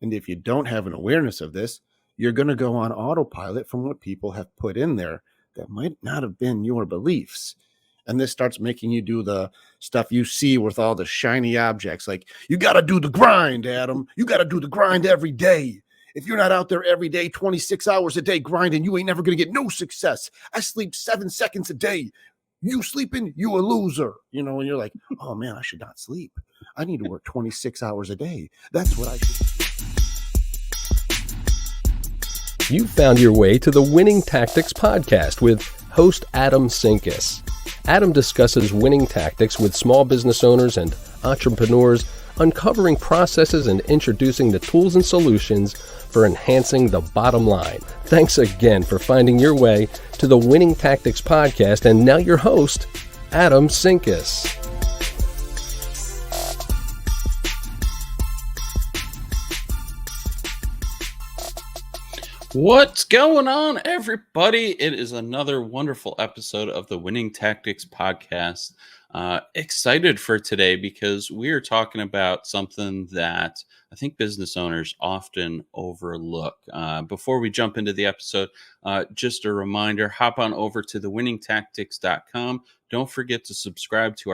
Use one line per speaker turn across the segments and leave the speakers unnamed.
And if you don't have an awareness of this, you're going to go on autopilot from what people have put in there that might not have been your beliefs. And this starts making you do the stuff you see with all the shiny objects. Like, you got to do the grind, Adam. You got to do the grind every day. If you're not out there every day, 26 hours a day grinding, you ain't never going to get no success. I sleep 7 seconds a day. You sleeping, you a loser. And you're like, oh man, I should not sleep. I need to work 26 hours a day. That's what I should do.
You found your way to the Winning Tactics podcast with host Adam Sinkus. Adam discusses winning tactics with small business owners and entrepreneurs, uncovering processes and introducing the tools and solutions for enhancing the bottom line. Thanks again for finding your way to the Winning Tactics podcast, and now your host, Adam Sinkus.
What's going on, everybody? It is another wonderful episode of the Winning Tactics podcast. Excited for today because we are talking about something that I think business owners often overlook. Before we jump into the episode, just a reminder, hop on over to thewinningtactics.com. Don't forget to subscribe to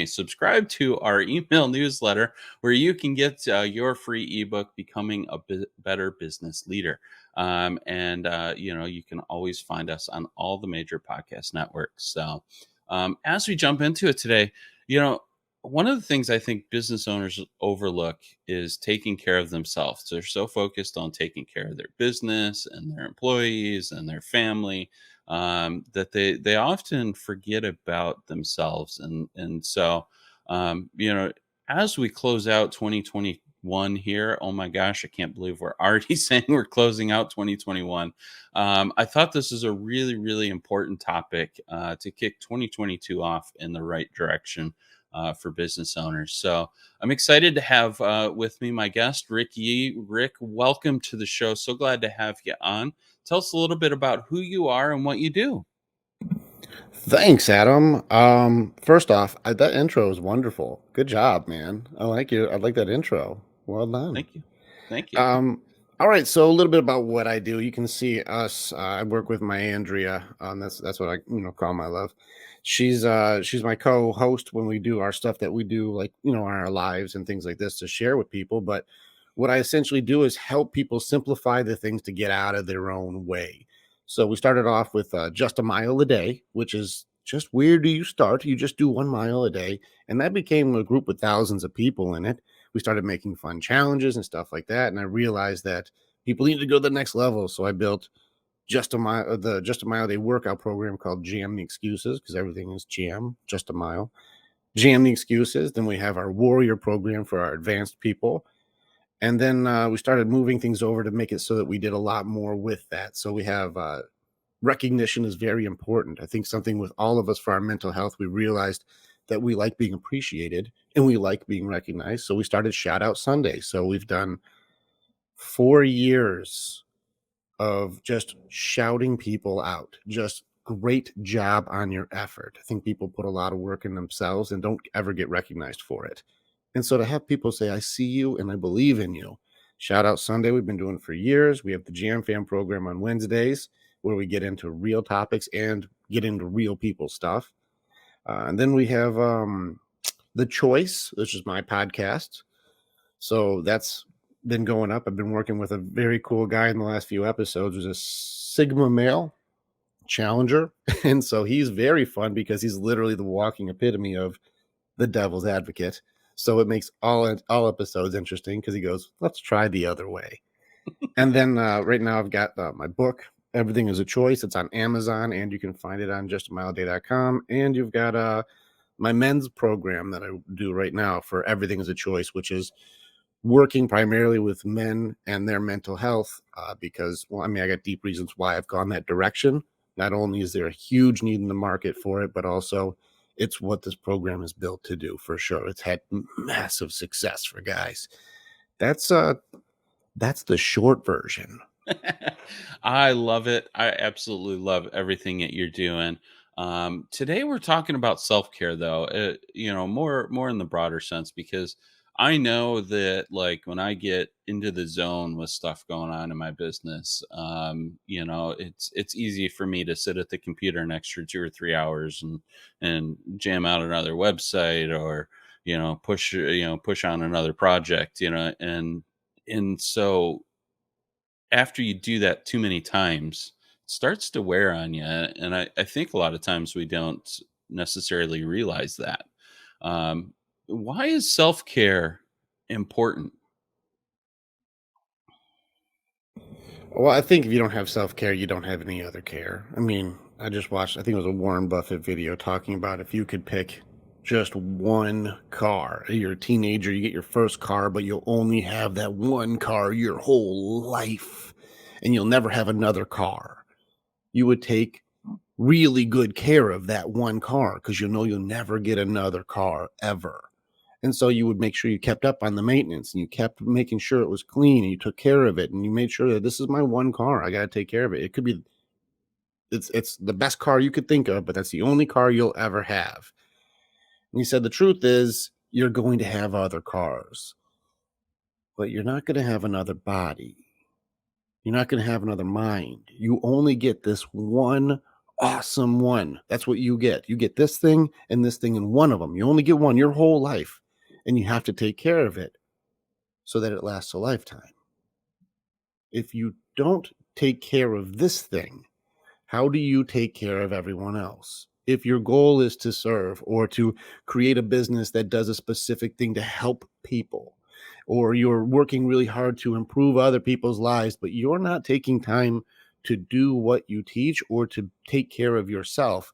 subscribe to our email newsletter where you can get your free ebook, Becoming a Better Business Leader. You can always find us on all the major podcast networks. So as we jump into it today, one of the things I think business owners overlook is taking care of themselves. They're so focused on taking care of their business and their employees and their family that they often forget about themselves. And so, as we close out 2021 here, oh my gosh, I can't believe we're already saying we're closing out 2021. I thought this is a really, really important topic to kick 2022 off in the right direction for business owners. So I'm excited to have with me my guest, Rick Yee. Rick, welcome to the show. So glad to have you on. Tell us a little bit about who you are and what you do.
Thanks, Adam. First off, that intro is wonderful. Good job, man. I like you. I like that intro. Well done.
Thank you.
All right. So a little bit about what I do. You can see us. I work with my Andrea. That's what I call my love. She's my co-host when we do our stuff that we do, like our lives and things like this to share with people. But what I essentially do is help people simplify the things to get out of their own way. So we started off with just a mile a day, which is just where do you start? You just do 1 mile a day. And that became a group with thousands of people in it. We started making fun challenges and stuff like that. And I realized that people need to go to the next level. So I built just a mile a day workout program called Jam the Excuses, because everything is jam, just a mile. Jam the Excuses. Then we have our warrior program for our advanced people. And then we started moving things over to make it so that we did a lot more with that. So we have recognition is very important. I think something with all of us for our mental health, we realized that we like being appreciated and we like being recognized. So we started Shout Out Sunday. So we've done 4 years of just shouting people out. Just great job on your effort. I think people put a lot of work in themselves and don't ever get recognized for it. And so to have people say, I see you and I believe in you. Shout Out Sunday, we've been doing for years. We have the Jam Fam program on Wednesdays where we get into real topics and get into real people stuff. And then we have The Choice, which is my podcast. So that's been going up. I've been working with a very cool guy in the last few episodes who's a Sigma male challenger. And so he's very fun because he's literally the walking epitome of the devil's advocate. So it makes all episodes interesting because he goes, let's try the other way. And then right now I've got my book, Everything is a Choice. It's on Amazon and you can find it on justamileaday.com. And you've got my men's program that I do right now for Everything is a Choice, which is working primarily with men and their mental health because, I got deep reasons why I've gone that direction. Not only is there a huge need in the market for it, but also it's what this program is built to do for sure. It's had massive success for guys. That's the short version.
I love it. I absolutely love everything that you're doing. Today we're talking about self-care though, more in the broader sense, because I know that, like, when I get into the zone with stuff going on in my business, it's easy for me to sit at the computer an extra 2 or 3 hours and jam out another website, or push on another project, and so after you do that too many times, it starts to wear on you. And I think a lot of times we don't necessarily realize that. Um, why is self care important?
Well, I think if you don't have self care, you don't have any other care. I mean, I just watched, I think it was a Warren Buffett video talking about if you could pick just one car. You're a teenager, you get your first car, but you'll only have that one car your whole life, and you'll never have another car. You would take really good care of that one car because you know you'll never get another car ever. And so you would make sure you kept up on the maintenance and you kept making sure it was clean and you took care of it and you made sure that this is my one car. I got to take care of it. It could be it's the best car you could think of, but that's the only car you'll ever have. And he said the truth is you're going to have other cars, but you're not going to have another body. You're not going to have another mind. You only get this one awesome one. That's what you get. You get this thing and this thing in one of them. You only get one your whole life, and you have to take care of it so that it lasts a lifetime. If you don't take care of this thing, how do you take care of everyone else? If your goal is to serve or to create a business that does a specific thing to help people, or you're working really hard to improve other people's lives, but you're not taking time to do what you teach or to take care of yourself,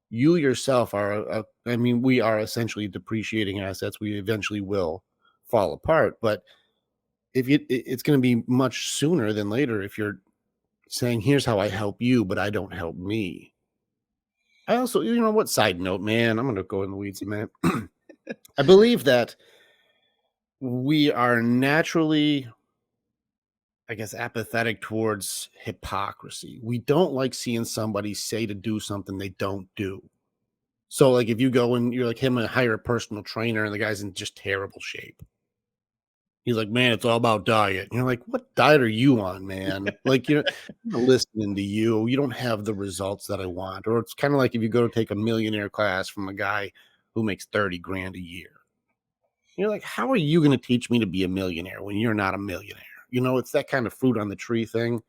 you yourself are, I mean, we are essentially depreciating assets. We eventually will fall apart. But if it's going to be much sooner than later if you're saying, here's how I help you, but I don't help me. I also, you know what, side note, man, I'm going to go in the weeds a minute. I believe that we are naturally, I guess, apathetic towards hypocrisy. We don't like seeing somebody say to do something they don't do. So, like, if you go and you're like him and hire a personal trainer and the guy's in just terrible shape, he's like, man, it's all about diet. And you're like, what diet are you on, man? Like, I'm not listening to you. You don't have the results that I want. Or it's kind of like if you go to take a millionaire class from a guy who makes 30 grand a year. You're like, how are you going to teach me to be a millionaire when you're not a millionaire? It's that kind of fruit on the tree thing.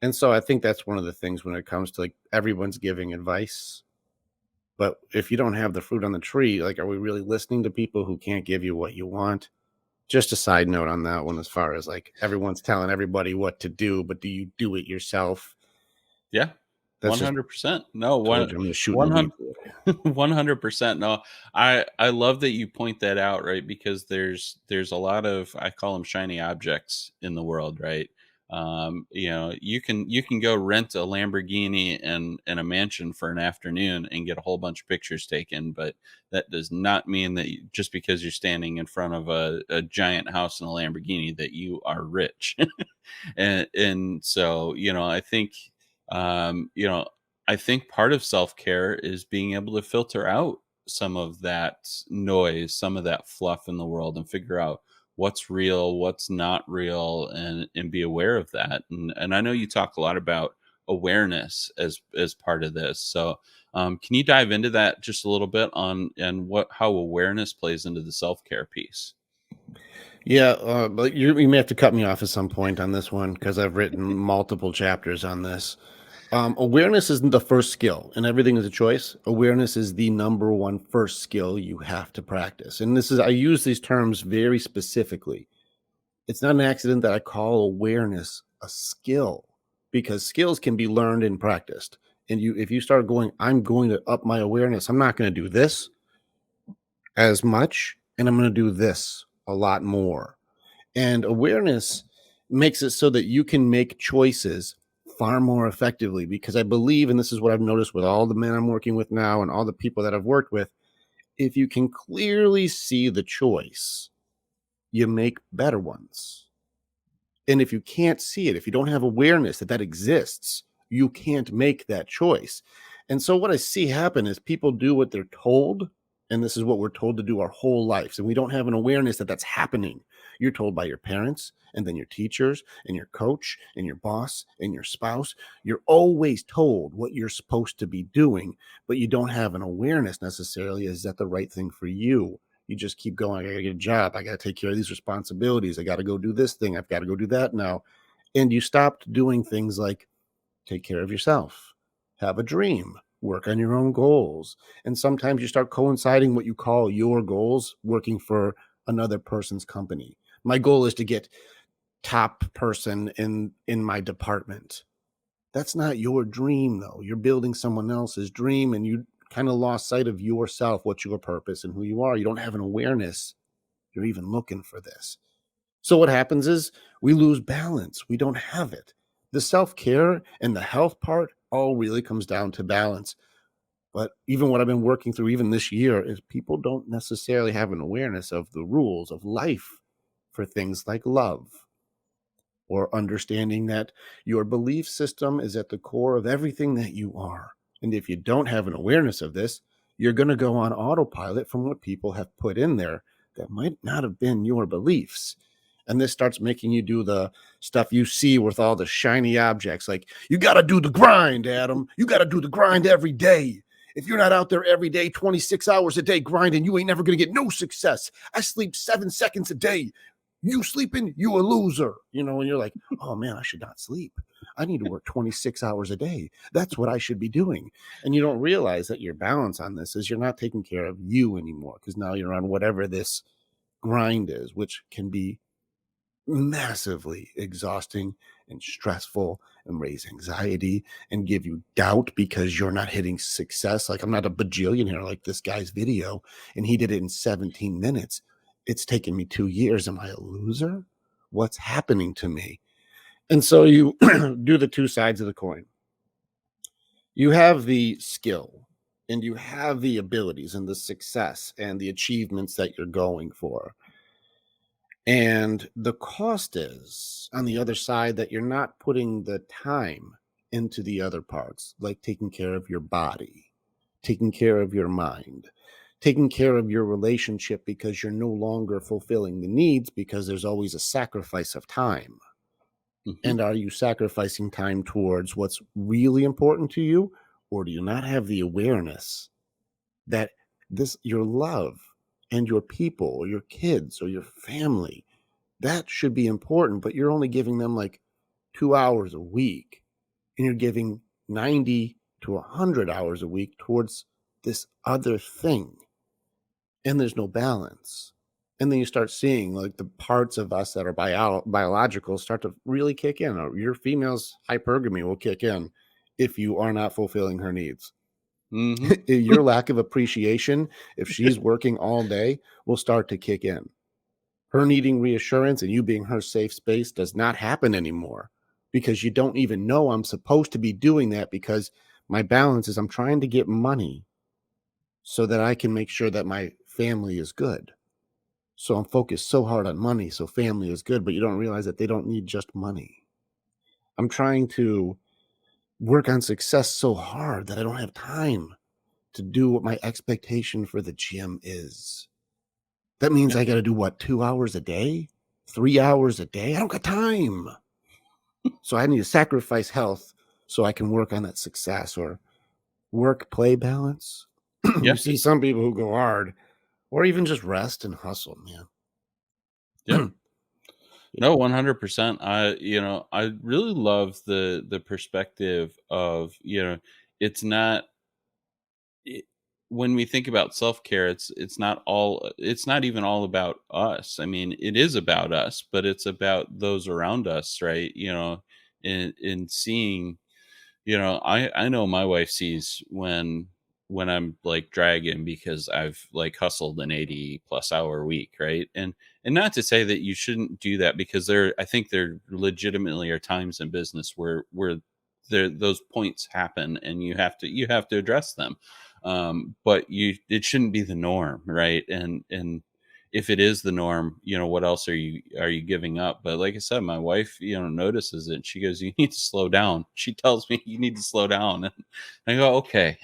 And so I think that's one of the things when it comes to like everyone's giving advice. But if you don't have the fruit on the tree, like, are we really listening to people who can't give you what you want? Just a side note on that one, as far as like everyone's telling everybody what to do, but do you do it yourself?
Yeah,
That's just
100%. No,
told you I'm going to shoot in the
one
weeds.
hundred 100%. No, I love that you point that out, right? Because there's a lot of, I call them shiny objects in the world, right? You can go rent a Lamborghini and a mansion for an afternoon and get a whole bunch of pictures taken, but that does not mean that just because you're standing in front of a giant house in a Lamborghini that you are rich. And so, um, you know, I think part of self care is being able to filter out some of that noise, some of that fluff in the world, and figure out what's real, what's not real, and be aware of that. And I know you talk a lot about awareness as part of this. So, can you dive into that just a little bit on and what how awareness plays into the self care piece?
Yeah, but you may have to cut me off at some point on this one because I've written multiple chapters on this. Awareness isn't the first skill, and everything is a choice. Awareness is the number one first skill you have to practice. And I use these terms very specifically. It's not an accident that I call awareness a skill because skills can be learned and practiced. And if you start going, I'm going to up my awareness, I'm not going to do this as much, and I'm going to do this a lot more. And awareness makes it so that you can make choices far more effectively because I believe, and this is what I've noticed with all the men I'm working with now and all the people that I've worked with, if you can clearly see the choice, you make better ones. And if you can't see it, if you don't have awareness that that exists, you can't make that choice. And so what I see happen is people do what they're told And this is what we're told to do our whole lives. And we don't have an awareness that that's happening. You're told by your parents and then your teachers and your coach and your boss and your spouse. You're always told what you're supposed to be doing, but you don't have an awareness necessarily. Is that the right thing for you? You just keep going. I got to get a job. I got to take care of these responsibilities. I got to go do this thing. I've got to go do that now. And you stopped doing things like take care of yourself, have a dream, work on your own goals. And sometimes you start coinciding what you call your goals working for another person's company. My goal is to get top person in my department. That's not your dream though. You're building someone else's dream, and you kind of lost sight of yourself, what's your purpose and who you are. You don't have an awareness you're even looking for this. So what happens is we lose balance. We don't have it. The self-care and the health part all really comes down to balance. But even what I've been working through even this year is people don't necessarily have an awareness of the rules of life for things like love, or understanding that your belief system is at the core of everything that you are. And if you don't have an awareness of this, you're going to go on autopilot from what people have put in there that might not have been your beliefs. And this starts making you do the stuff you see with all the shiny objects. Like, you got to do the grind, Adam. You got to do the grind every day. If you're not out there every day, 26 hours a day grinding, you ain't never going to get no success. I sleep 7 seconds a day. You sleeping, you a loser. And you're like, oh man, I should not sleep. I need to work 26 hours a day. That's what I should be doing. And you don't realize that your balance on this is you're not taking care of you anymore, because now you're on whatever this grind is, which can be massively exhausting and stressful and raise anxiety and give you doubt because you're not hitting success. Like, I'm not a bajillionaire like this guy's video, and he did it in 17 minutes. It's taken me 2 years. Am I a loser? What's happening to me? And so you do the two sides of the coin. You have the skill and you have the abilities and the success and the achievements that you're going for. And the cost is on the other side that you're not putting the time into the other parts, like taking care of your body, taking care of your mind, taking care of your relationship, because you're no longer fulfilling the needs because there's always a sacrifice of time.
Mhm.
And are you sacrificing time towards what's really important to you? Or do you not have the awareness that your love and your people or your kids or your family, that should be important, but you're only giving them like 2 hours a week, and you're giving 90 to 100 hours a week towards this other thing, and there's no balance. And then you start seeing like the parts of us that are biological start to really kick in. Or your female's hypergamy will kick in if you are not fulfilling her needs.
Mhm.
Your lack of appreciation, if she's working all day, will start to kick in. Her needing reassurance and you being her safe space does not happen anymore, because you don't even know I'm supposed to be doing that, because my balance is I'm trying to get money so that I can make sure that my family is good. So I'm focused so hard on money so family is good, but you don't realize that they don't need just money. I'm trying to work on success so hard that I don't have time to do what my expectation for the gym is. That means
Yeah.
I got to do what, 2 hours a day? 3 hours a day? I don't got time. So I need to sacrifice health so I can work on that success, or work play balance. You
Yeah.
see some people who go hard, or even just rest and hustle,
Yeah.
man.
No, 100%. I really love the perspective of, it's not it, when we think about self-care, it's not even all about us. I mean, it is about us, but it's about those around us, right? In seeing, I know my wife sees when I'm like dragging because I've like hustled an 80 plus hour week, right? And not to say that you shouldn't do that, because I think there legitimately are times in business where those points happen and you have to address them. But it shouldn't be the norm, right? And if it is the norm, what else are you giving up? But like I said, my wife, notices it. She goes, "You need to slow down." She tells me, "You need to slow down." And I go, "Okay,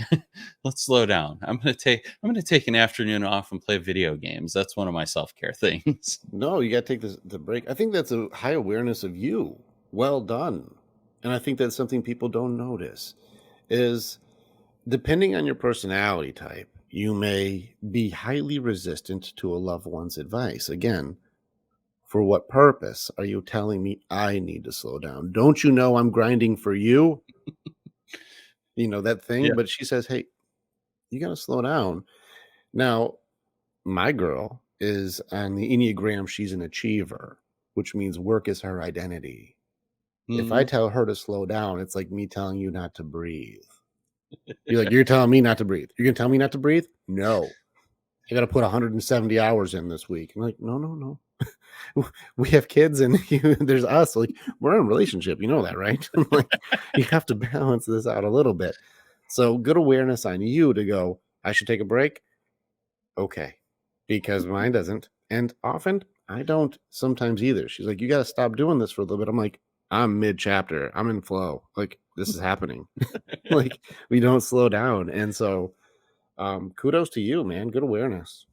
let's slow down. I'm gonna take an afternoon off and play video games." That's one of my self-care things.
No, you gotta take the break. I think that's a high awareness of you. Well done. And I think that's something people don't notice is depending on your personality type, you may be highly resistant to a loved one's advice. Again, for what purpose are you telling me I need to slow down? Don't you know I'm grinding for you? You know that thing?
Yeah.
But she says, "Hey, you gotta slow down." Now, my girl is on the Enneagram, she's an achiever, which means work is her identity. If I
Mhm.
tell her to slow down, it's like me telling you not to breathe. You're like, "You're telling me not to breathe. You're gonna tell me not to breathe? No. I gotta put 170 hours in this week." I'm like, "No, no, no. We have kids and there's us. Like, we're in a relationship. You know that, right?" I'm like, "You have to balance this out a little bit." So good awareness on you to go, I should take a break. Okay. Because mine doesn't. And often I don't sometimes either. She's like, "You got to stop doing this for a little bit." I'm like, "I'm mid chapter. I'm in flow. Like, this is happening." Like, we don't slow down. And so, kudos to you, man. Good awareness.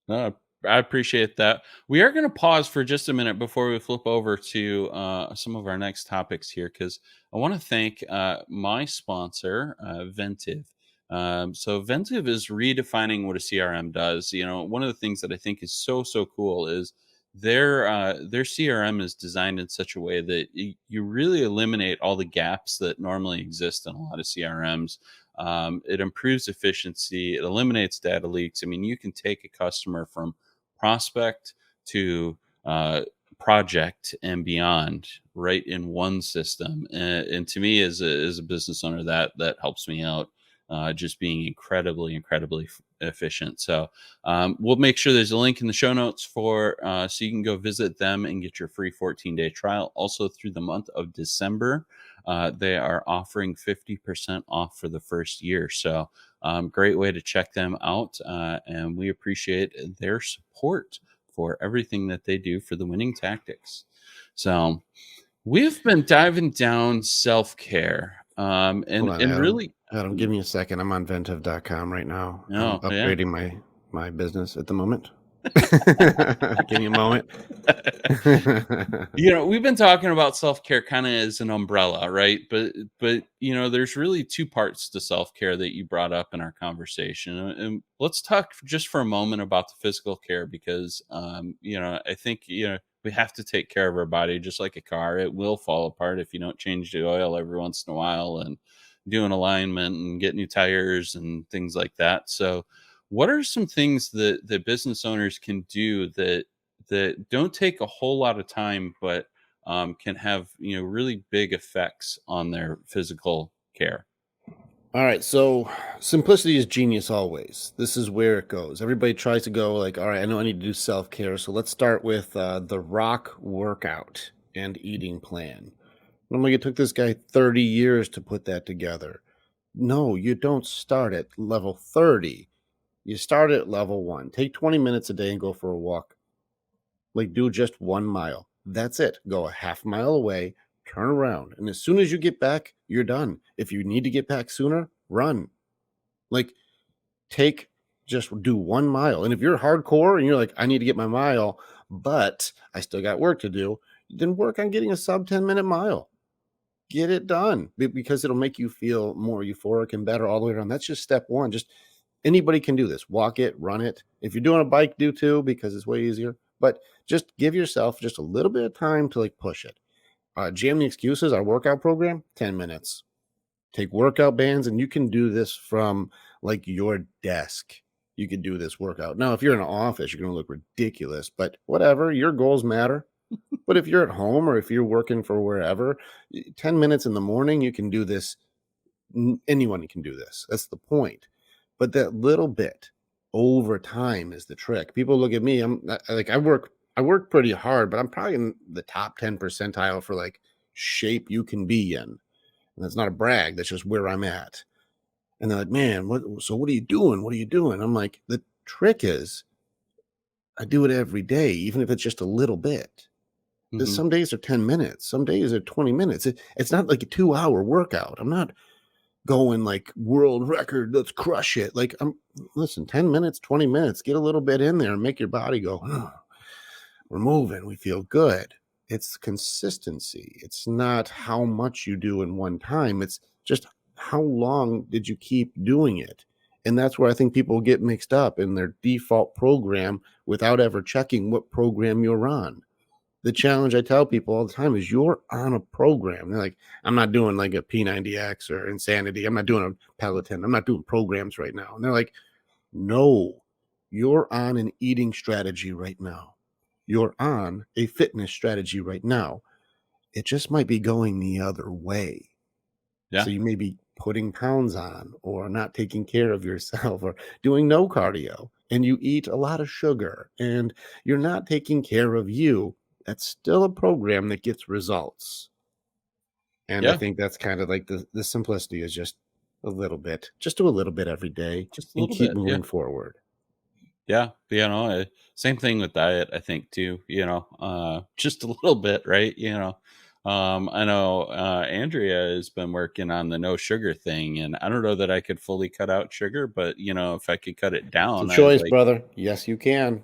No, I appreciate that. We are going to pause for just a minute before we flip over to some of our next topics here, because I want to thank my sponsor, Ventive. So Ventive is redefining what a CRM does. One of the things that I think is so cool is their CRM is designed in such a way that you really eliminate all the gaps that normally exist in a lot of CRMs. It improves efficiency. It eliminates data leaks. I mean, you can take a customer from prospect to uh, project and beyond right in one system. And to me, as a business owner, that helps me out. Just being incredibly efficient. So we'll make sure there's a link in the show notes for so you can go visit them and get your free 14-day trial. Also through the month of December, they are offering 50% off for the first year. So, great way to check them out. And we appreciate their support for everything that they do for the winning tactics. So, we've been diving down self care.
Hold
And,
on,
and
Adam.
really,
Adam, give me a second. I'm on ventive.com right now. I'm
oh, yeah.
upgrading my business at the moment. Give me a moment.
We've been talking about self-care kind of as an umbrella, right? But there's really two parts to self-care that you brought up in our conversation. And let's talk just for a moment about the physical care because I think we have to take care of our body just like a car. It will fall apart if you don't change the oil every once in a while and do an alignment and get new tires and things like that. So what are some things that business owners can do that don't take a whole lot of time, but can have really big effects on their physical care?
All right, so simplicity is genius always. This is where it goes. Everybody tries to go like, all right, I know I need to do self-care. So let's start with the rock workout and eating plan. I'm like, it took this guy 30 years to put that together. No, you don't start at level 30. You start at level 1. Take 20 minutes a day and go for a walk. Like, do just 1 mile. That's it. Go a half mile away, turn around, and as soon as you get back, you're done. If you need to get back sooner, run. Like, take just do 1 mile. And if you're hardcore and you're like, I need to get my mile, but I still got work to do, then work on getting a sub 10-minute mile. Get it done because it'll make you feel more euphoric and better all the way around. That's just step one. Just anybody can do this. Walk it, run it. If you're doing a bike, do too because it's way easier. But just give yourself just a little bit of time to like push it. Jam the excuses. Our workout program, 10 minutes. Take workout bands, and you can do this from like your desk. You could do this workout. Now, if you're in an office, you're going to look ridiculous, but whatever. Your goals matter. But if you're at home or if you're working for wherever, 10 minutes in the morning, you can do this. Anyone can do this. That's the point. But that little bit over time is the trick. People look at me. I work pretty hard, but I'm probably in the top 10 percentile for like shape you can be in. And that's not a brag. That's just where I'm at. And they're like, man, what are you doing? What are you doing? I'm like, the trick is I do it every day, even if it's just a little bit.
Hmm.
Some days are 10 minutes, some days are 20 minutes. It's not like a 2-hour workout. I'm not going like world record, let's crush it. Like, listen, 10 minutes, 20 minutes, get a little bit in there and make your body go, "Oh, we're moving, we feel good." It's consistency. It's not how much you do in one time. It's just how long did you keep doing it? And that's where I think people get mixed up in their default program without ever checking what program you're on. The challenge I tell people all the time is you're on a program. They're like, I'm not doing like a P90X or Insanity. I'm not doing a Peloton. I'm not doing programs right now. And they're like, no, you're on an eating strategy right now. You're on a fitness strategy right now. It just might be going the other way.
Yeah.
So you may be putting pounds on or not taking care of yourself or doing no cardio and you eat a lot of sugar and you're not taking care of you. That's still a program that gets results. And I
Yeah.
think that's kind of like the simplicity is just a little bit, just do a little bit every day
Just a
and
little
keep
bit. Yeah.
moving forward.
Yeah, same thing with diet, I think too, just a little bit, right? I know Andrea has been working on the no sugar thing, and I don't know that I could fully cut out sugar, but if I could cut it
It's a
down, I
choice,
like,
brother. Yes, you can.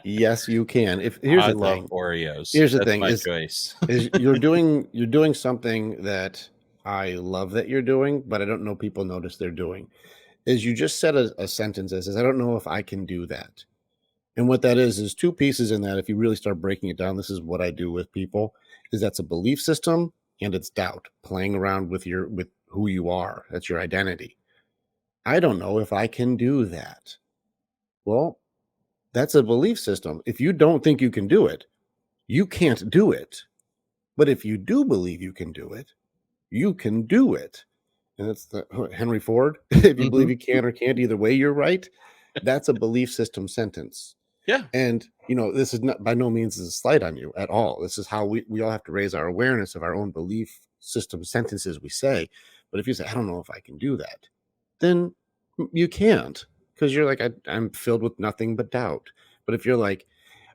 Yes, you can. If here's
I
the
love
thing.
Oreos.
Here's the
That's
thing
my choice.
is you're doing something that I love that you're doing, but I don't know people notice they're doing. Is you just said a sentence that says, I don't know if I can do that. And what that is two pieces in that. If you really start breaking it down, this is what I do with people, is that's a belief system and it's doubt, playing around with who you are. That's your identity. I don't know if I can do that. Well, that's a belief system. If you don't think you can do it, you can't do it. But if you do believe you can do it. And that's the Henry Ford. If you believe
Hmm.
you can or can't, either way, you're right. That's a belief system sentence.
Yeah.
And this is not by no means is a slight on you at all. This is how we all have to raise our awareness of our own belief system sentences we say. But if you say, I don't know if I can do that, then you can't, because you're like, I'm filled with nothing but doubt. But if you're like,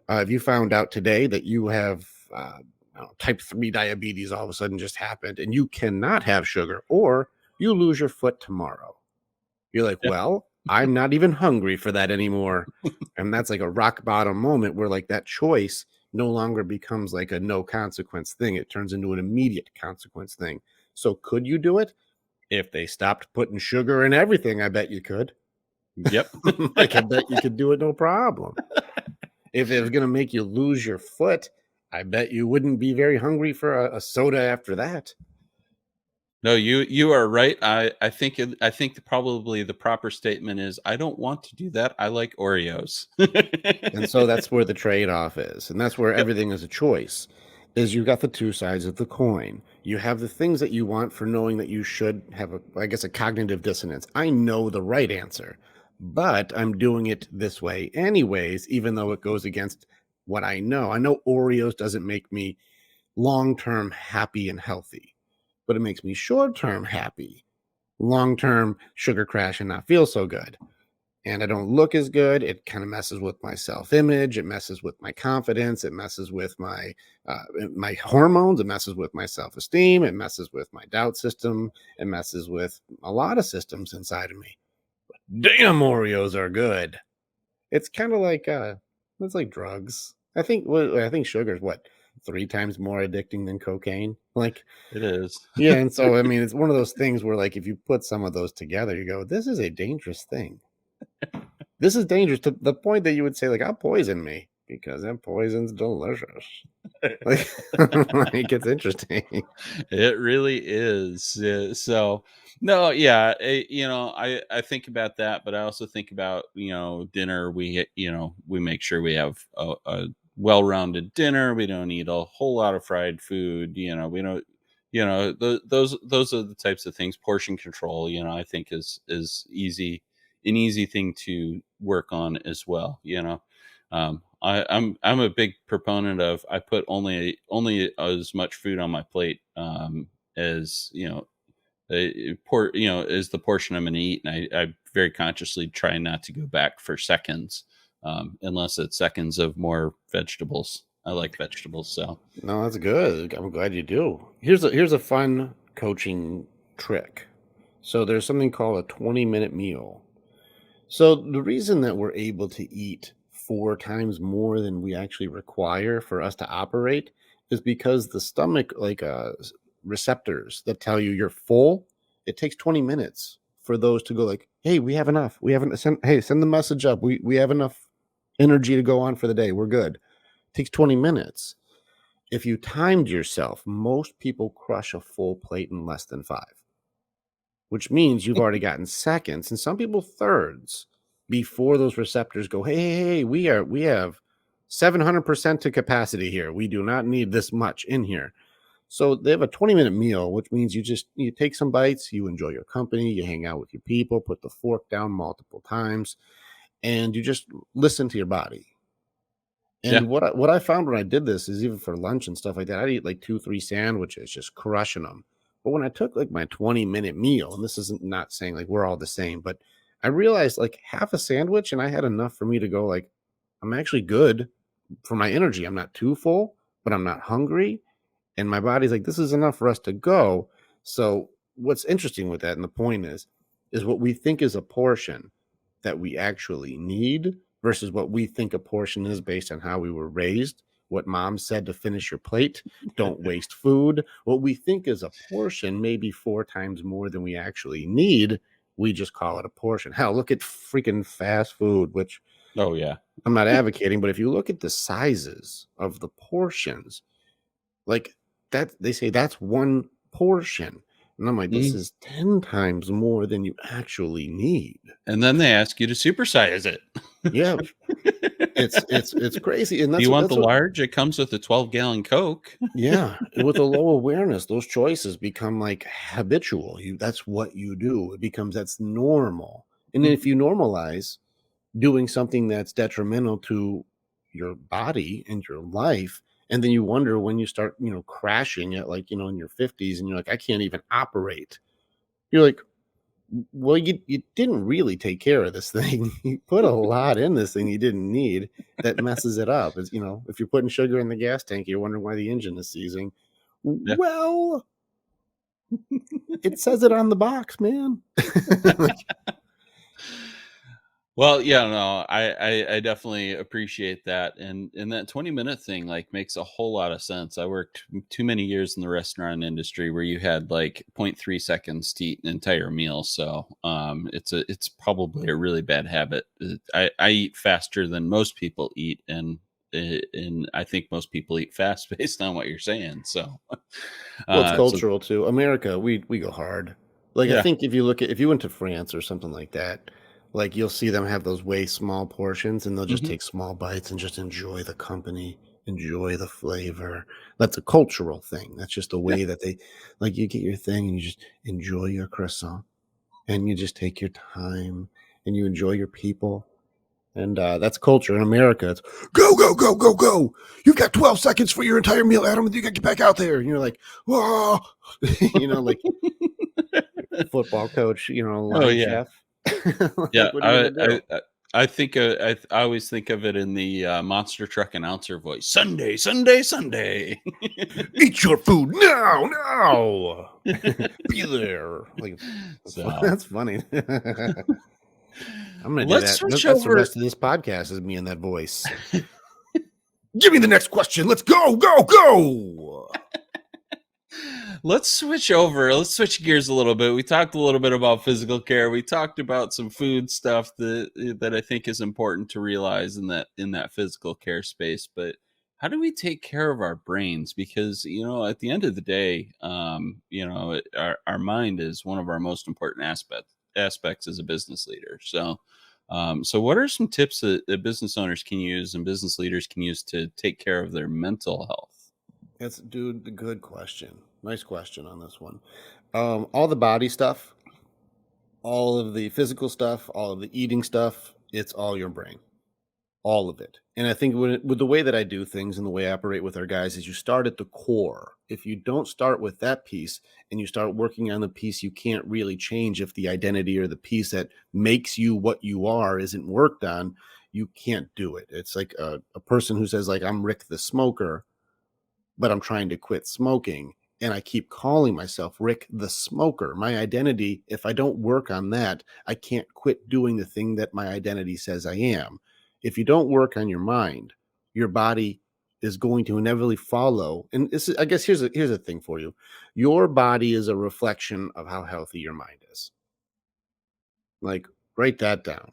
if you found out today that you have I don't know, type 3 diabetes all of a sudden just happened and you cannot have sugar, or you lose your foot tomorrow, you're like,
Yeah.
well, I'm not even hungry for that anymore. And that's like a rock bottom moment where like that choice no longer becomes like a no consequence thing. It turns into an immediate consequence thing. So could you do it? If they stopped putting sugar in everything, I bet you could.
Yep.
Like, I bet you could do it no problem. If it was going to make you lose your foot, I bet you wouldn't be very hungry for a soda after that.
No, you are right. I think probably the proper statement is I don't want to do that. I like Oreos.
And so that's where the trade-off is. And that's where
Yep.
everything is a choice. Is you got the two sides of the coin. You have the things that you want for knowing that you should have I guess a cognitive dissonance. I know the right answer, but I'm doing it this way anyways, even though it goes against what I know. I know Oreos doesn't make me long-term happy and healthy, but it makes me short-term happy. Long-term sugar crash and not feel so good, and I don't look as good. It kind of messes with my self-image. It messes with my confidence. It messes with my hormones. It messes with my self-esteem. It messes with my doubt system. It messes with a lot of systems inside of me. Damn, Oreos are good. It's kind of like it's like drugs. I think sugar is what, 3 times more addicting than cocaine. Like,
It is.
yeah, and so I mean, it's one of those things where like if you put some of those together, you go, this is a dangerous thing. This is dangerous to the point that you would say, like, "I'll poison me because that poison's delicious." Like, like it's interesting.
It really is. So, no, yeah, I think about that, but I also think about dinner. We make sure we have a well-rounded dinner. We don't eat a whole lot of fried food. We don't. Those are the types of things. Portion control. I think an easy thing to work on as well. I'm a big proponent of I put only as much food on my plate as as the portion I'm going to eat, and I very consciously try not to go back for seconds unless it's seconds of more vegetables. I like vegetables, so
No, that's good. I'm glad you do. Here's a fun coaching trick. So there's something called a 20-minute meal. So the reason that we're able to eat 4 times more than we actually require for us to operate is because the stomach, receptors that tell you you're full, it takes 20 minutes for those to go like, hey, we have enough. We haven't send hey, send the message up. We have enough energy to go on for the day. We're good. It takes 20 minutes. If you timed yourself, most people crush a full plate in less than 5, which means you've already gotten seconds and some people thirds before those receptors go, hey, we have 700% to capacity here. We do not need this much in here. So they have a 20-minute meal, which means you take some bites, you enjoy your company, you hang out with your people, put the fork down multiple times, and you just listen to your body.
yeah.
And what I found when I did this is even for lunch and stuff like that, I'd eat like 2, 3 sandwiches, just crushing them. But when I took like my 20-minute meal, and this isn't not saying like we're all the same, but I realized like half a sandwich and I had enough for me to go like, I'm actually good for my energy. I'm not too full, but I'm not hungry. And my body's like, this is enough for us to go. So what's interesting with that, and the point is what we think is a portion that we actually need versus what we think a portion is based on how we were raised, what mom said to finish your plate, don't waste food. What we think is a portion, maybe 4 times more than we actually need. We just call it a portion. Hell, look at freaking fast food, which
Oh yeah.
I'm not advocating, but if you look at the sizes of the portions, like that, they say that's one portion. And I'm like, this
Mm.
is 10 times more than you actually need.
And then they ask you to supersize it.
Yeah, it's crazy. And
Do
that's
you
what
want the
that's what
large? It comes with a 12-gallon Coke.
yeah, and with a low awareness, those choices become like habitual. That's what you do. It becomes that's normal. And then if
Mhm.
you normalize doing something that's detrimental to your body and your life, and then you wonder when you start, crashing at like, in your 50s and you're like, I can't even operate. You're like, well, you didn't really take care of this thing. You put a lot in this thing you didn't need that messes it up. It's, if you're putting sugar in the gas tank, you're wondering why the engine is seizing.
Yeah.
Well, it says it on the box, man. Like,
Well, yeah, no, I definitely appreciate that, and that 20-minute thing like makes a whole lot of sense. I worked too many years in the restaurant industry where you had like zero point 0.3 seconds to eat an entire meal, so it's probably a really bad habit. I eat faster than most people eat, and I think most people eat fast based on what you're saying. So,
well, it's
so
cultural too. America, we go hard. Like I
yeah.
think if you went to France or something like that, like you'll see them have those way small portions and they'll just
Hmm.
take small bites and just enjoy the company, enjoy the flavor. That's a cultural thing. That's just a
Yeah.
way that they like you get your thing and you just enjoy your croissant and you just take your time and you enjoy your people. And that's culture in America. It's go, go, go, go, go. You've got 12 seconds for your entire meal, Adam. You got to get back out there. And you're like, whoa, like football coach,
Oh
line
yeah.
chef.
Yeah,
Like, what are you going to do?
I think I always think of it in the monster truck announcer voice. Sunday, Sunday, Sunday.
Eat your food now, now. Be there. Like,
So
that's funny. I'm going to do
let's
that.
switch
That's the
over.
rest of this podcast is me in that voice. Give me the next question. Let's go, go, go.
Let's switch over. Let's switch gears a little bit. We talked a little bit about physical care. We talked about some food stuff that I think is important to realize in that physical care space. But how do we take care of our brains? Because at the end of the day, our mind is one of our most important aspects as a business leader. So, so what are some tips that business owners can use and business leaders can use to take care of their mental health?
That's dude, good question. Nice question on this one. All the body stuff, all of the physical stuff, all of the eating stuff, it's all your brain. All of it. And I think with the way that I do things and the way I operate with our guys is you start at the core. If you don't start with that piece and you start working on the piece you can't really change if the identity or the piece that makes you what you are isn't worked on, you can't do it. It's like a person who says like, I'm Rick the smoker, but I'm trying to quit smoking. And I keep calling myself Rick the smoker. My identity, if I don't work on that, I can't quit doing the thing that my identity says I am. If you don't work on your mind, your body is going to inevitably follow. And this is, I guess here's a thing for you. Your body is a reflection of how healthy your mind is. Like, write that down.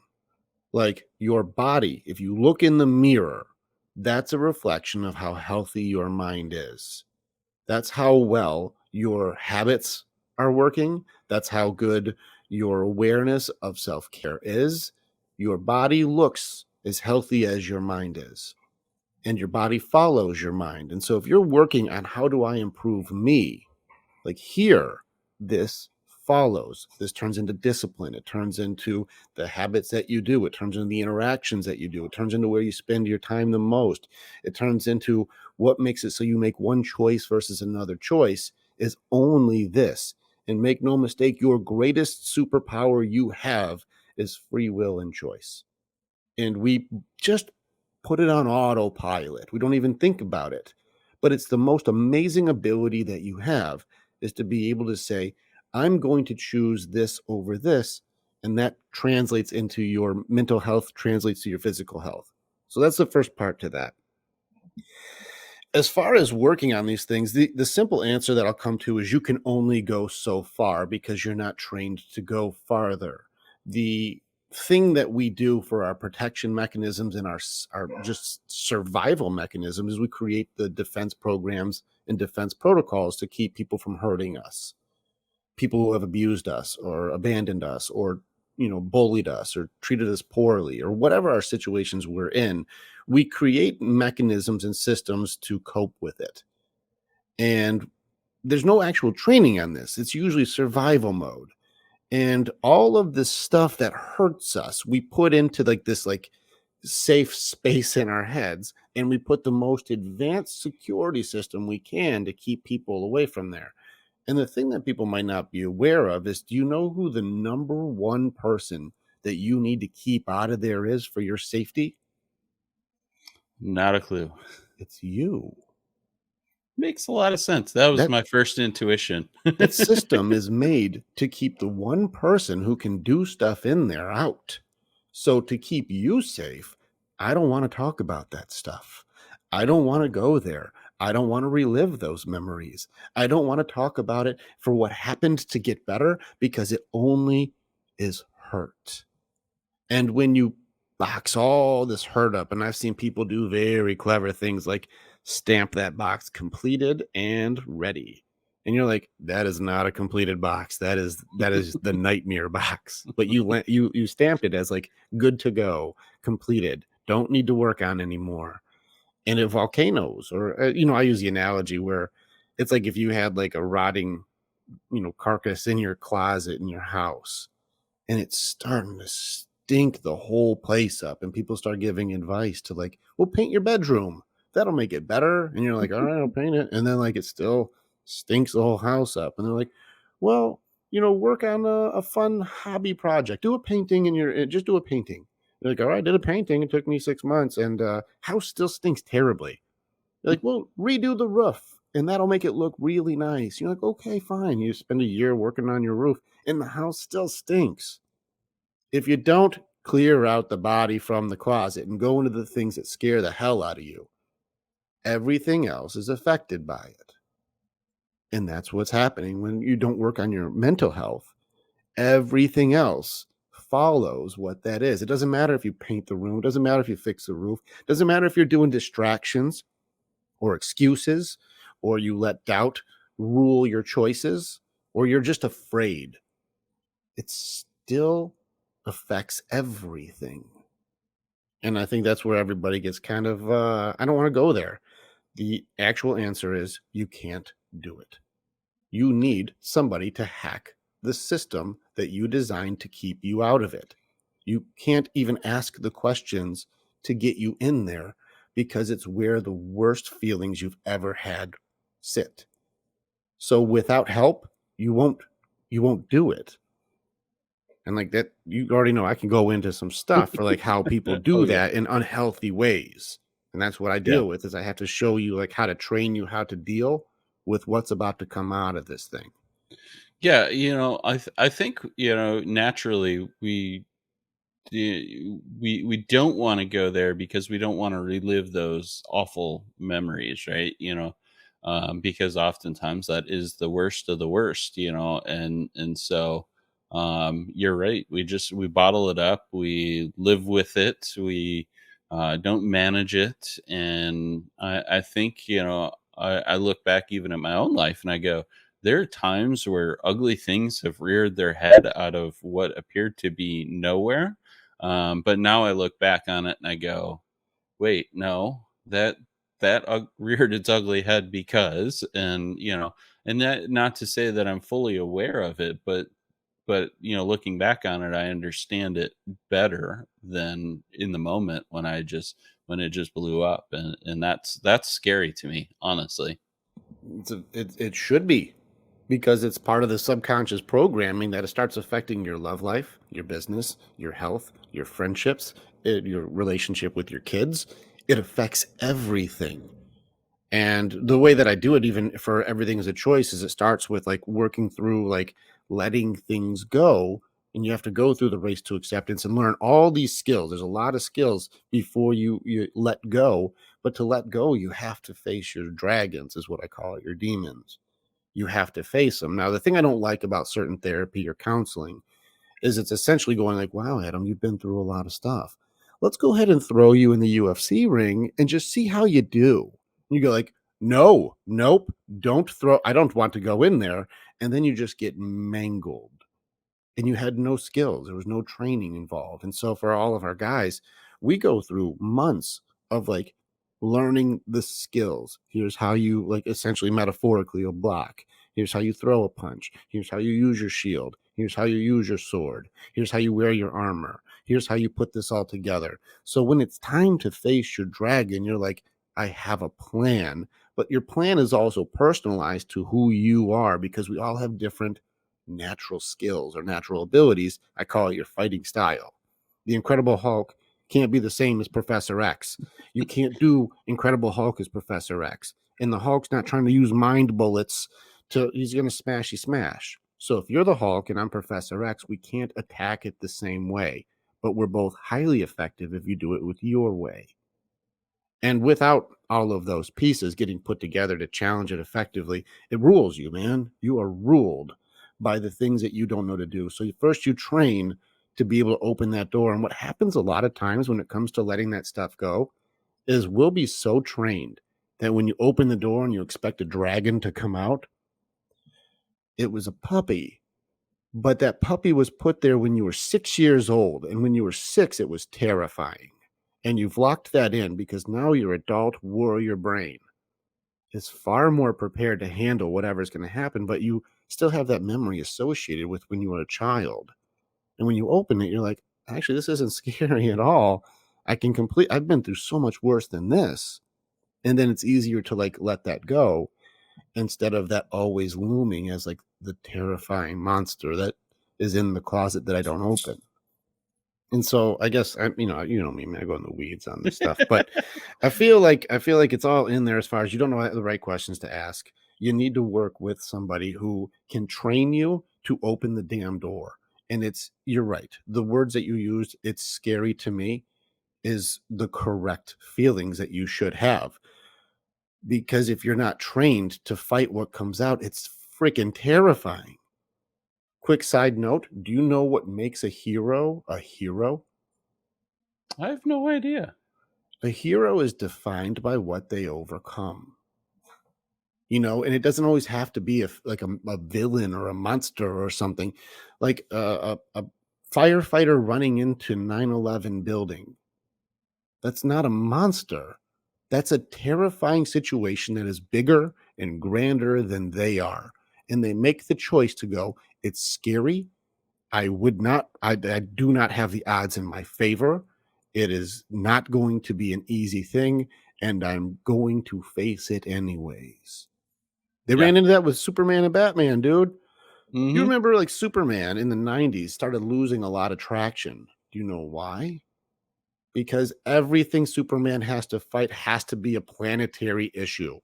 Like, your body, if you look in the mirror, that's a reflection of how healthy your mind is. That's how well your habits are working. That's how good your awareness of self care is. Your body looks as healthy as your mind is, and your body follows your mind. And so, if you're working on how do I improve me, like here, this follows. This turns into discipline. It turns into the habits that you do. It turns into the interactions that you do. It turns into where you spend your time the most. It turns into what makes it so you make one choice versus another choice is only this. And make no mistake, your greatest superpower you have is free will and choice. And we just put it on autopilot. We don't even think about it. But it's the most amazing ability that you have is to be able to say, I'm going to choose this over this. And that translates into your mental health, translates to your physical health. So that's the first part to that. As far as working on these things, the simple answer that I'll come to is you can only go so far because you're not trained to go farther. The thing that we do for our protection mechanisms and our just survival mechanisms is we create the defense programs and defense protocols to keep people from hurting us. People who have abused us or abandoned us or bullied us or treated us poorly or whatever our situations we're in, we create mechanisms and systems to cope with it. And there's no actual training on this. It's usually survival mode. And all of this stuff that hurts us, we put into like this like safe space in our heads, and we put the most advanced security system we can to keep people away from there. And the thing that people might not be aware of is, do you know who the number one person that you need to keep out of there is for your safety?
Not a clue.
It's you.
Makes a lot of sense. That was
That
my first intuition.
that system is made to keep the one person who can do stuff in there out. So to keep you safe, I don't want to talk about that stuff. I don't want to go there. I don't want to relive those memories. I don't want to talk about it for what happened to get better because it only is hurt. And when you box all this hurt up, and I've seen people do very clever things like stamp that box completed and ready. And you're like, that is not a completed box. That is the nightmare box. But you stamped it as like good to go, completed, don't need to work on anymore. And if volcanoes, or I use the analogy where it's like if you had like a rotting, carcass in your closet in your house, and it's starting to stink the whole place up, and people start giving advice to like, well, paint your bedroom, that'll make it better. And you're like, all right, I'll paint it. And then like it still stinks the whole house up, and they're like, well, work on a fun hobby project, do a painting in your just do a painting. You're like, all right, I did a painting, it took me 6 months, and house still stinks terribly. You're like, well, redo the roof and that'll make it look really nice. You're like, okay, fine. You spend a year working on your roof and the house still stinks. If you don't clear out the body from the closet and go into the things that scare the hell out of you, everything else is affected by it. And that's what's happening when you don't work on your mental health. Everything else follows what that is. It doesn't matter if you paint the room, it doesn't matter if you fix the roof, it doesn't matter if you're doing distractions or excuses, or you let doubt rule your choices, or you're just afraid. It still affects everything. And I think that's where everybody gets kind of, I don't want to go there. The actual answer is you can't do it. You need somebody to hack the system that you designed to keep you out of it. You can't even ask the questions to get you in there because it's where the worst feelings you've ever had sit. So without help, you won't do it. And like that, you already know I can go into some stuff for like how people do
Oh yeah.
that in unhealthy ways. And that's what I
Yeah.
deal with is I have to show you like how to train you how to deal with what's about to come out of this thing.
Yeah, I think, naturally we don't want to go there because we don't want to relive those awful memories, right? Because oftentimes that is the worst of the worst, and so you're right. We bottle it up, we live with it, we don't manage it, and I think I look back even at my own life and I go, there are times where ugly things have reared their head out of what appeared to be nowhere, but now I look back on it and I go, "Wait, no, reared its ugly head because," and that, not to say that I'm fully aware of it, but looking back on it, I understand it better than in the moment when it just blew up, and that's scary to me, honestly.
It should be because it's part of the subconscious programming that it starts affecting your love life, your business, your health, your friendships, your relationship with your kids. It affects everything. And the way that I do it, even for everything as a choice, is it starts with like working through like letting things go. And you have to go through the race to acceptance and learn all these skills. There's a lot of skills before you let go. But to let go, you have to face your dragons, is what I call it, your demons. You have to face them. Now, the thing I don't like about certain therapy or counseling is it's essentially going like, wow, Adam, you've been through a lot of stuff. Let's go ahead and throw you in the UFC ring and just see how you do. And you go like, no, nope, don't throw. I don't want to go in there. And then you just get mangled and you had no skills. There was no training involved. And so for all of our guys, we go through months of like learning the skills. Here's how you like essentially metaphorically a block. Here's how you throw a punch. Here's how you use your shield. Here's how you use your sword. Here's how you wear your armor. Here's how you put this all together. So when it's time to face your dragon, you're like, I have a plan. But your plan is also personalized to who you are because we all have different natural skills or natural abilities. I call it your fighting style. The Incredible Hulk can't be the same as Professor X. You can't do Incredible Hulk as Professor X. And the Hulk's not trying to use mind bullets he's going to smashy smash. So if you're the Hulk and I'm Professor X, we can't attack it the same way. But we're both highly effective if you do it with your way. And without all of those pieces getting put together to challenge it effectively, it rules you, man. You are ruled by the things that you don't know to do. So first you train to be able to open that door. And what happens a lot of times when it comes to letting that stuff go is we'll be so trained that when you open the door and you expect a dragon to come out, it was a puppy. But that puppy was put there when you were 6 years old. And when you were six, it was terrifying. And you've locked that in because now your adult warrior brain is far more prepared to handle whatever's going to happen, but you still have that memory associated with when you were a child. And when you open it, you're like, actually, this isn't scary at all. I've been through so much worse than this. And then it's easier to like let that go instead of that always looming as like the terrifying monster that is in the closet that I don't open. And so I guess you know me, man, I go in the weeds on this stuff, but I feel like it's all in there as far as you don't know the right questions to ask. You need to work with somebody who can train you to open the damn door. And you're right. The words that you used, it's scary to me, is the correct feelings that you should have. Because if you're not trained to fight what comes out, it's freaking terrifying. Quick side note, do you know what makes a hero a hero?
I have no idea.
A hero is defined by what they overcome. And it doesn't always have to be a villain or a monster or something. Like a firefighter running into 9/11 building. That's not a monster. That's a terrifying situation that is bigger and grander than they are. And they make the choice to go, it's scary. I do not have the odds in my favor. It is not going to be an easy thing, and I'm going to face it anyways. They
Yeah.
ran into that with Superman and Batman, dude. You
Hmm.
remember like Superman in the 90s started losing a lot of traction. Do you know why? Because everything Superman has to fight has to be a planetary issue.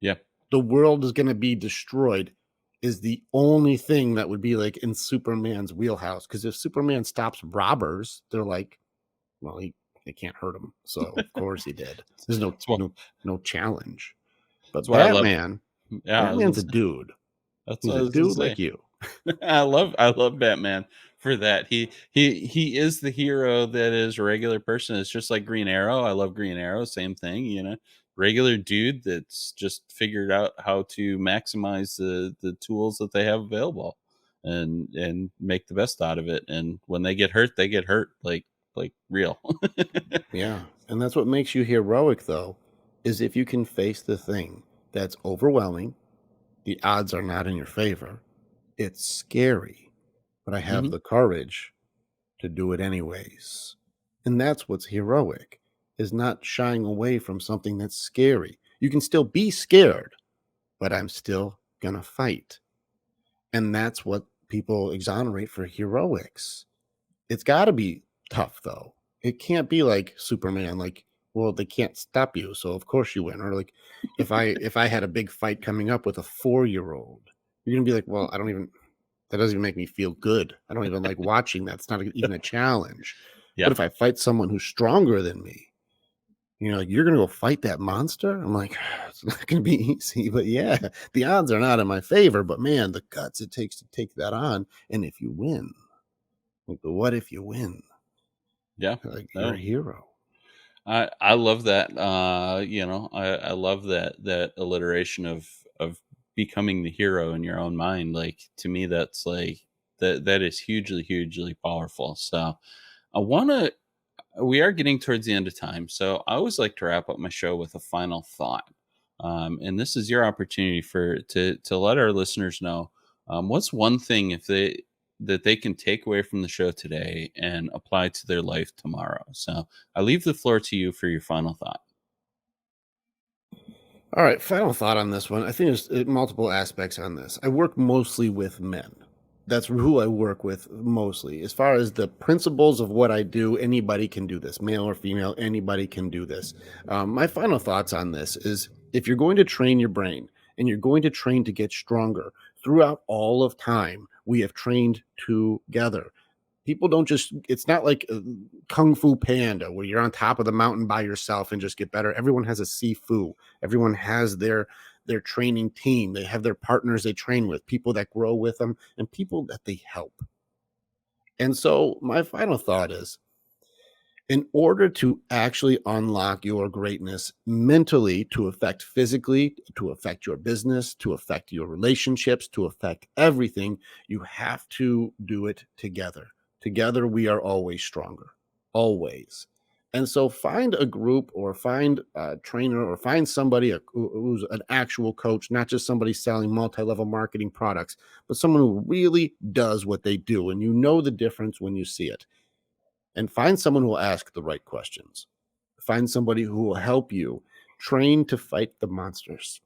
Yeah.
The world is going to be destroyed is the only thing that would be like in Superman's wheelhouse. Because if Superman stops robbers, they're like, well, he can't hurt him. So of course he did. There's
That's what,
no challenge. But
that's why I love. Yeah, I was gonna
Batman's a
say,
dude.
that's
He's
what I
a
was gonna
dude
say.
like you.
I love Batman for that. He is the hero that is a regular person. It's just like Green Arrow. I love Green Arrow. Same thing, regular dude that's just figured out how to maximize the tools that they have available, and make the best out of it. And when they get hurt like real.
Yeah. And that's what makes you heroic though, is if you can face the thing that's overwhelming, the odds are not in your favor. It's scary, but I have
Hmm.
the courage to do it anyways. And that's what's heroic, is not shying away from something that's scary. You can still be scared, but I'm still gonna fight. And that's what people exonerate for heroics. It's got to be tough though. It can't be like Superman, like, well, they can't stop you, so of course you win. Or like if I had a big fight coming up with a 4-year-old, you're gonna be like, well, I don't even that doesn't even make me feel good. I don't even like watching that. It's not even a challenge. But
Yeah.
if I fight someone who's stronger than me, like you're gonna go fight that monster. I'm like, it's not gonna be easy, but yeah, the odds are not in my favor. But man, the guts it takes to take that on, and if you win, like, but what if you win?
Yeah.
Like you're a
No.
hero.
I love that. I love that alliteration of becoming the hero in your own mind. Like, to me, that's like that is hugely powerful. So I want to. We are getting towards the end of time, so I always like to wrap up my show with a final thought. And this is your opportunity to let our listeners know, what's one thing if they that they can take away from the show today and apply to their life tomorrow. So I leave the floor to you for your final thought.
All right, final thought on this one. I think there's multiple aspects on this. I work mostly with men. That's who I work with mostly. As far as the principles of what I do, anybody can do this, male or female, anybody can do this. My final thoughts on this is if you're going to train your brain and you're going to train to get stronger throughout all of time, we have trained together. People don't just, it's not like Kung Fu Panda where you're on top of the mountain by yourself and just get better. Everyone has a Sifu. Everyone has their training team. They have their partners they train with, people that grow with them, and people that they help. And so my final thought is in order to actually unlock your greatness mentally, to affect physically, to affect your business, to affect your relationships, to affect everything, you have to do it together. Together, we are always stronger, always. And so find a group or find a trainer or find somebody who's an actual coach, not just somebody selling multi-level marketing products, but someone who really does what they do. And you know the difference when you see it, and find someone who will ask the right questions. Find somebody who will help you train to fight the monsters.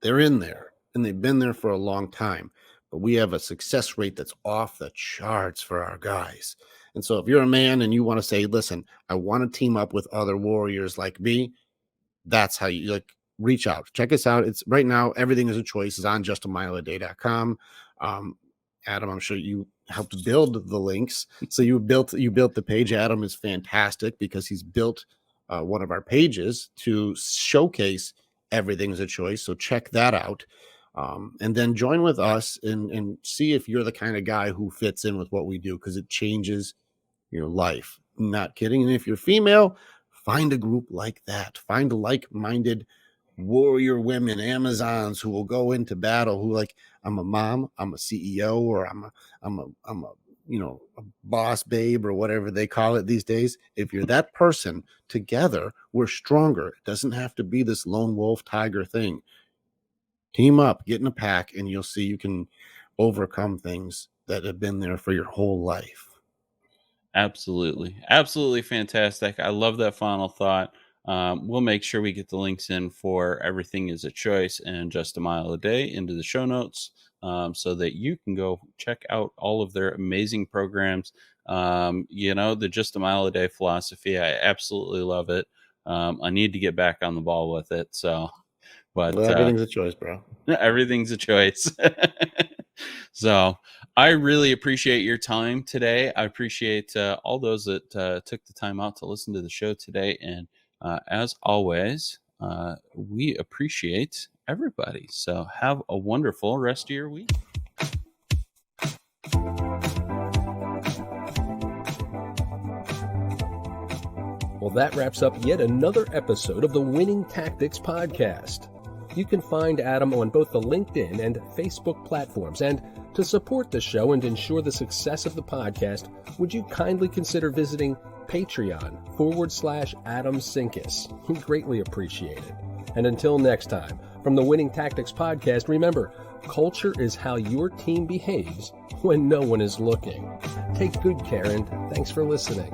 They're in there and they've been there for a long time, but we have a success rate that's off the charts for our guys. And so if you're a man and you want to say, listen, I want to team up with other warriors like me, that's how you like reach out. Check us out. It's right now, everything is a choice is on justamileaday.com. Um, Adam, I'm sure you helped build the links. So you built the page. Adam is fantastic because he's built one of our pages to showcase everything is a choice. So check that out. And then join with us and see if you're the kind of guy who fits in with what we do because it changes your life. Not kidding. And if you're female, find a group like that. Find like-minded warrior women, Amazons who will go into battle, who like, I'm a mom, I'm a CEO, or I'm a a boss babe or whatever they call it these days. If you're that person, together we're stronger. It doesn't have to be this lone wolf tiger thing. Team up, get in a pack, and you'll see you can overcome things that have been there for your whole life.
Absolutely. Absolutely fantastic. I love that final thought. We'll make sure we get the links in for Everything is a Choice and Just a Mile a Day into the show notes. so that you can go check out all of their amazing programs. The Just a Mile a Day philosophy, I absolutely love it. I need to get back on the ball with it. So, but
Well, everything's a choice, bro.
everything's a choice. So I really appreciate your time today. I appreciate all those that took the time out to listen to the show today. And as always, we appreciate everybody. So have a wonderful rest of your week.
Well, that wraps up yet another episode of the Winning Tactics Podcast. You can find Adam on both the LinkedIn and Facebook platforms. And to support the show and ensure the success of the podcast, would you kindly consider visiting Patreon.com/Adam Sinkus? We greatly appreciate it. And until next time, from the Winning Tactics Podcast, remember, culture is how your team behaves when no one is looking. Take good care, and thanks for listening.